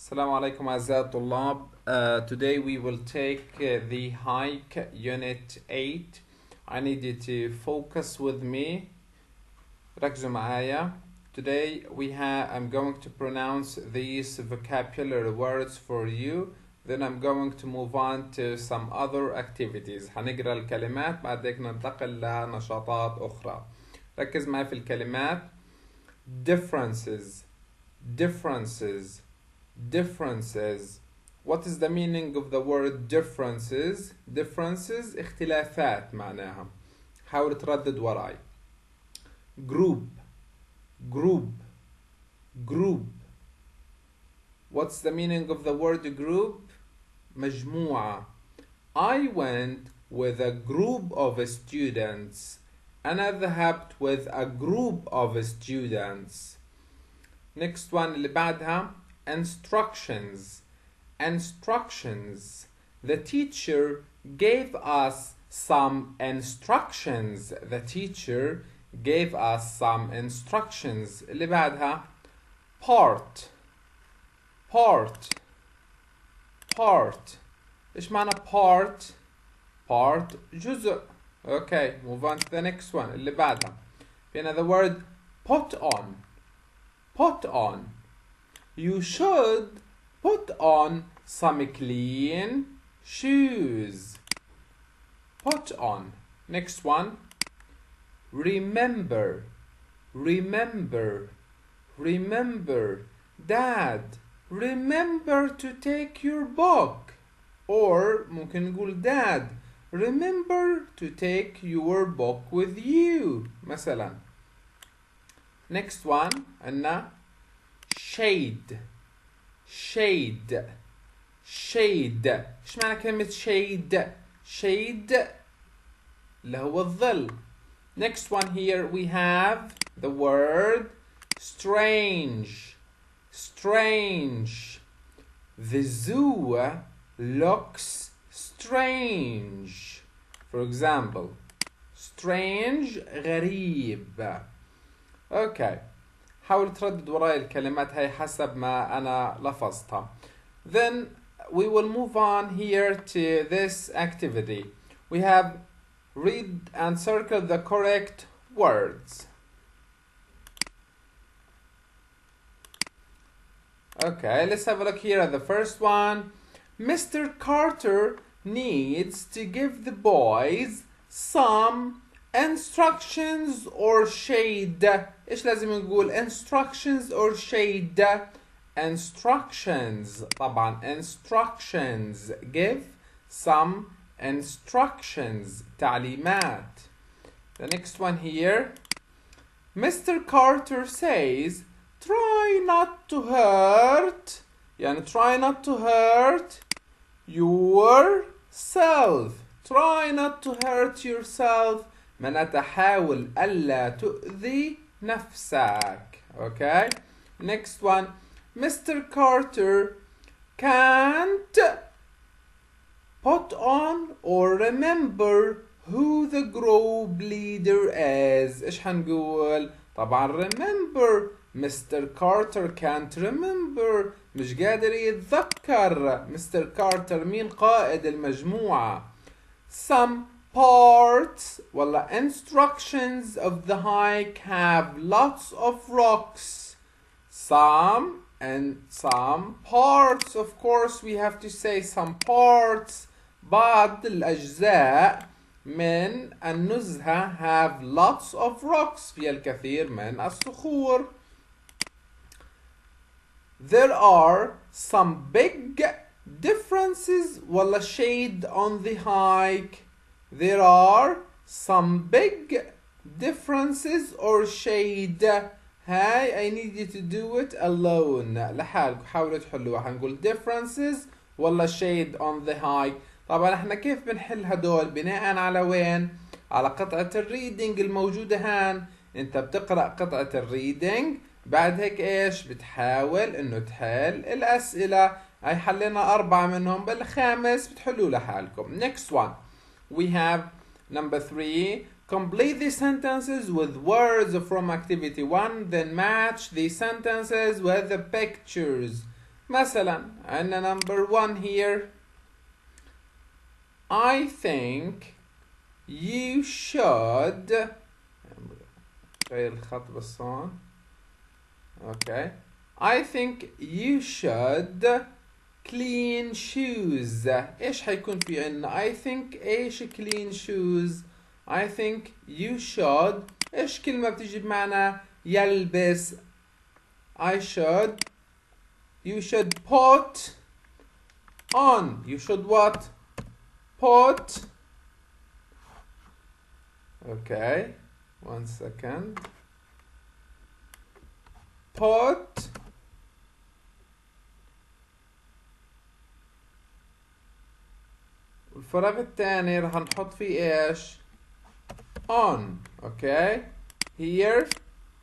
السلام عليكم أعزائي الطلاب. Today we will take the hike unit 8. I need you to focus with me. ركزوا معايا. Today I'm going to pronounce these vocabulary words for you. Then I'm going to move on to some other activities. هنقرأ الكلمات بعدين ننتقل لنشاطات أخرى. ركز معي في الكلمات. differences. What is the meaning of the word differences? اختلافات معناها. حاول تردد وراي. group. What's the meaning of the word group? مجموعة. I went with a group of students. أنا ذهبت with a group of students. Next one اللي بعدها instructions. The teacher gave us some instructions. اللي بعدها part. إيش معنى part جزء. Okay, move on to the next one. اللي بعدها فينا the word put on. You should put on some clean shoes. Put on. Next one. Remember. Dad, remember to take your book. Or ممكن نقول Dad, remember to take your book with you. مثلا. Next one. عندنا shade. ايش معنى كلمة shade اللي هو الظل. Next one here we have the word strange. The zoo looks strange. For example, strange غريب. Okay. حاول تردد وراي الكلمات هاي حسب ما أنا لفظتها. Then we will move on here to this activity. We have read and circle the correct words. Okay, let's have a look here at the first one. Mr. Carter needs to give the boys some instructions or shade. إيش لازم نقول instructions or shade? Instructions. طبعا instructions. Give some instructions. تعليمات. The next one here. Mr. Carter says try not to hurt. يعني try not to hurt yourself. Try not to hurt yourself. معناتها حاول ألا تؤذي نفسك. Okay. Next one. Mr. Carter can't put on or remember who the group leader is. إيش حنقول؟ طبعا remember. Mr. Carter can't remember. مش قادر يتذكر. Mr. Carter مين قائد المجموعة. Some parts والله instructions of the hike have lots of rocks. Some parts, of course we have to say some parts. بعض الأجزاء من النزهة have lots of rocks. فيها الكثير من الصخور. There are some big differences والله shade on the hike. There are some big differences or shade. هاي I need you to do it alone. لحالك حاولوا تحلوها. هنقول differences والله shade on the hike. طبعا احنا كيف بنحل هدول؟ بناء على وين؟ على قطعة الريدنج الموجودة هان. انت بتقرأ قطعة الريدنج بعد هيك ايش؟ بتحاول انه تحل الأسئلة. هاي حلينا 4 منهم، بالخامس بتحلوا لحالكم. Next one. We have number 3. Complete the sentences with words from activity 1, then match the sentences with the pictures. مثلا عندنا number 1 here. I think you should غير الخط بس هون. Okay. I think you should clean shoes. ايش حيكون في عنا؟ I think ايش clean shoes. I think you should. ايش كلمة بتيجي بمعنى يلبس؟ I should. You should put on. You should what? Put. Okay. 1 second. Put والفراغ الثاني راح نحط فيه ايش؟ on. Okay. Here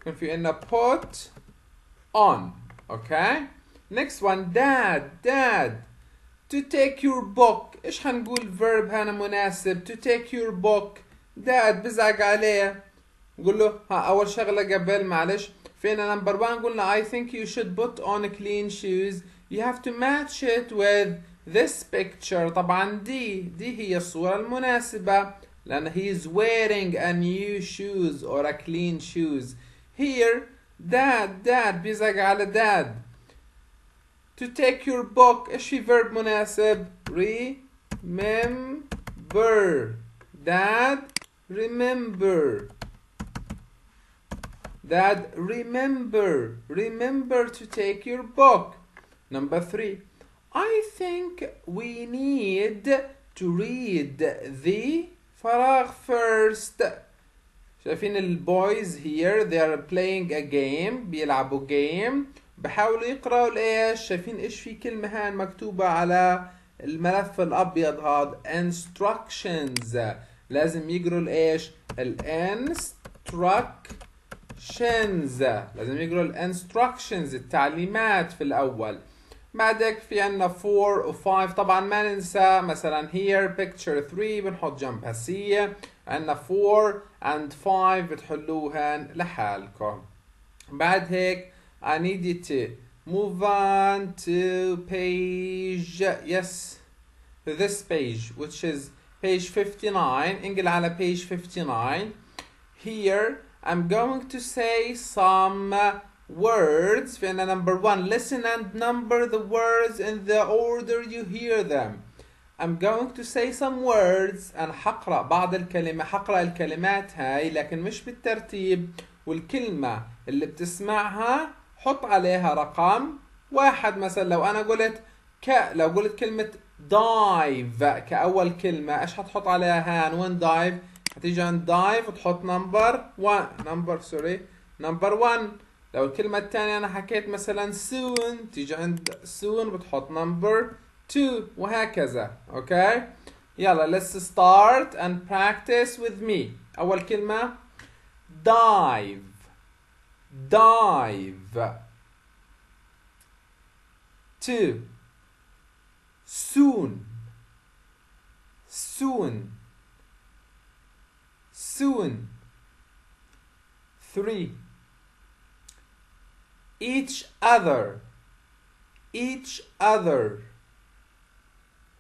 كان في عنا put on. Okay. Next one. Dad. To take your book. ايش حنقول verb هنا مناسب؟ To take your book. Dad بزعق عليه. نقول له اول شغلة قبل معلش فينا number 1 قلنا I think you should put on clean shoes. You have to match it with this picture. طبعا دي هي الصورة المناسبة لأن he is wearing a new shoes or a clean shoes. Here dad بيزعق على dad. To take your book ايش في verb مناسب؟ remember. Dad remember. Dad remember to take your book. Number 3. I think we need to read the فراغ first. شايفين البويز here they are playing a game. بيلعبوا game. بحاولوا يقرأوا الايش؟ شايفين ايش في كلمة هان مكتوبة على الملف الابيض هذا؟ instructions. لازم يقروا الايش؟ instructions. لازم يقروا instructions التعليمات في الاول. بعدك في عنا 4 و 5. طبعا ما ننسى مثلا here picture 3 بنحط جنبها C. عنا 4 and 5 بتحلوهن لحالكم. بعد هيك I need you to move on to page, yes, to this page, which is page 59. انقل على page 59. Here, I'm going to say some words. في عنا number 1. Listen and number the words in the order you hear them. I'm going to say some words. أنا حقرأ بعض الكلمة. حقرأ الكلمات هاي لكن مش بالترتيب. والكلمة اللي بتسمعها حط عليها رقم 1. مثلا لو أنا قلت لو قلت كلمة dive كأول كلمة ايش حتحط عليها هان؟ وين dive؟ هتيجي عند dive وتحط number 1. لو الكلمة الثانية أنا حكيت مثلا soon تيجي عند soon بتحط number 2 وهكذا. Okay. يلا let's start and practice with me. أول كلمة dive. 2. soon. 3. each other.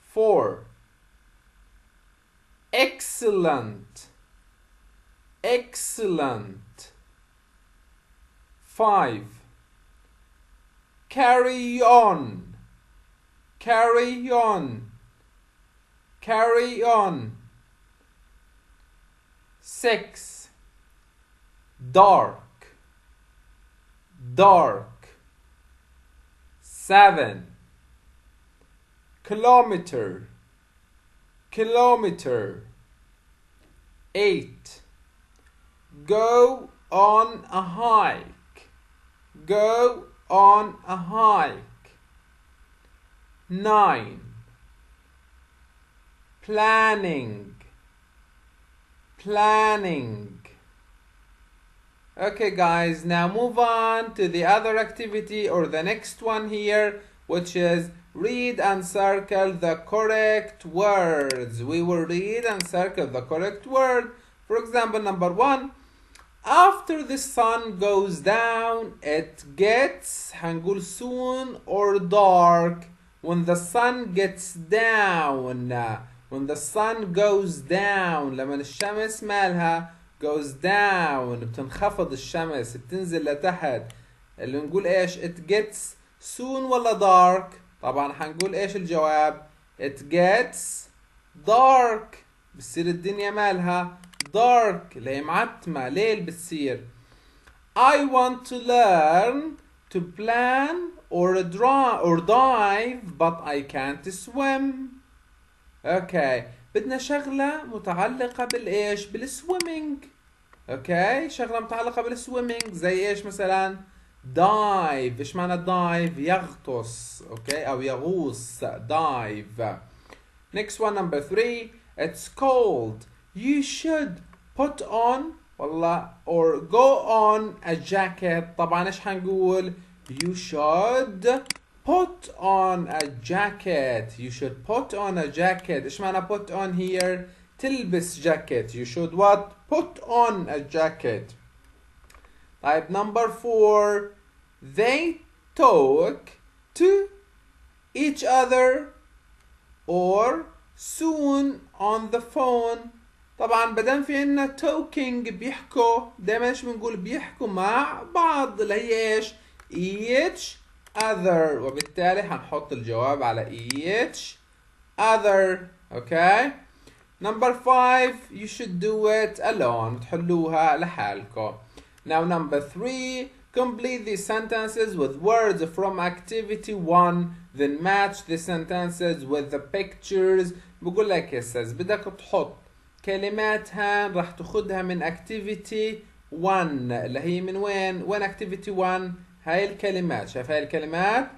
4. excellent. 5. carry on. 6. dark. 7. kilometer. 8. go on a hike. 9. planning. Okay guys, now move on to the other activity or the next one here, which is read and circle the correct words. We will read and circle the correct word. For example, number 1, After the sun goes down it gets هنقول soon or dark. When the sun gets down. When the sun goes down لما الشمس مالها goes down بتنخفض الشمس بتنزل لتحت اللي نقول ايش it gets soon ولا dark. طبعا حنقول ايش الجواب it gets dark بتصير الدنيا مالها dark اللي هي معتمة ليل بتصير. I want to learn to plan or dive but I can't swim. اوكي بدنا شغلة متعلقة بالايش بالسويمينج. اوكي شغلة متعلقة بالسويمينج زي ايش مثلا dive. ايش معنى dive يغطس اوكي او يغوص dive. Next one number 3 it's cold you should put on والله or go on a jacket. طبعا ايش حنقول you should put on a jacket. You should put on a jacket. ايش معنى put on here تلبس jacket. You should what put on a jacket. طيب number 4 they talk to each other or soon on the phone. طبعا بدل في عنا talking بيحكوا دايما ايش بنقول بيحكوا مع بعض اللي هي ايش each other وبالتالي هنحط الجواب على each other. okay number 5 you should do it alone تحلوها لحالكم. now number 3 complete the sentences with words from activity 1 then match the sentences with the pictures. بقول لك يا استاذ بدك تحط كلمات هان راح تاخدها من activity 1 اللي هي من وين activity 1 هاي الكلمات. شايف هاي الكلمات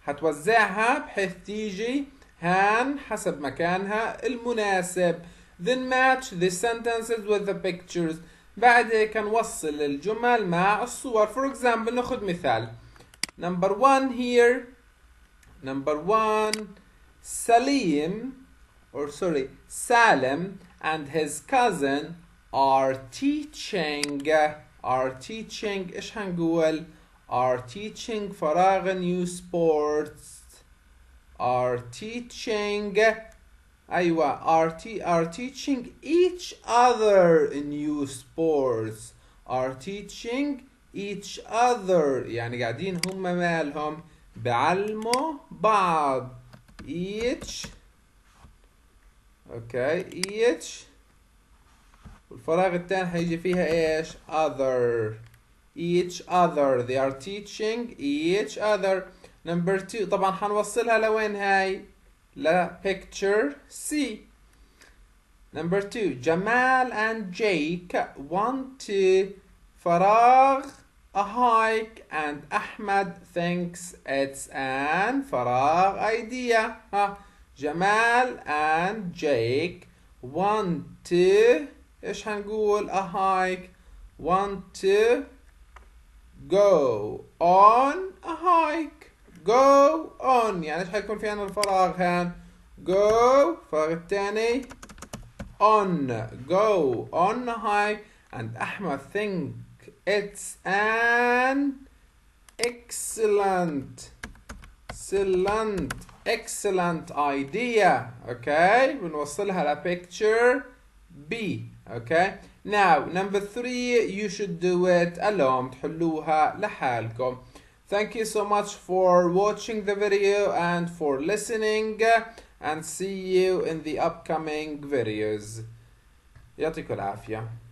هتوزعها بحيث تيجي هان حسب مكانها المناسب. then match the sentences with the pictures. بعد هيك نوصل الجمل مع الصور. for example ناخد مثال number 1 here. number 1 Salim and his cousin are teaching ايش هنقول are teaching فراغ new sports are teaching أيوة are teaching each other new sports are teaching each other يعني قاعدين هم مالهم بعلموا بعض each اوكي each والفراغ الثاني هيجي فيها ايش other each other they are teaching each other. number 2 طبعا حنوصلها لوين هاي ل picture C. number 2 Jamal and Jake want to فراغ a hike and Ahmed thinks it's an فراغ idea. ها Jamal and Jake want to ايش هنقول a hike want to go on a hike go on يعني ايش حيكون في عنا الفراغ هان go الفراغ الثاني on go on a hike and Ahmed think it's an excellent idea. okay بنوصلها ل picture B. okay now number 3 you should do it alone تحلوها لحالكم. thank you so much for watching the video and for listening and see you in the upcoming videos. يعطيكم العافية.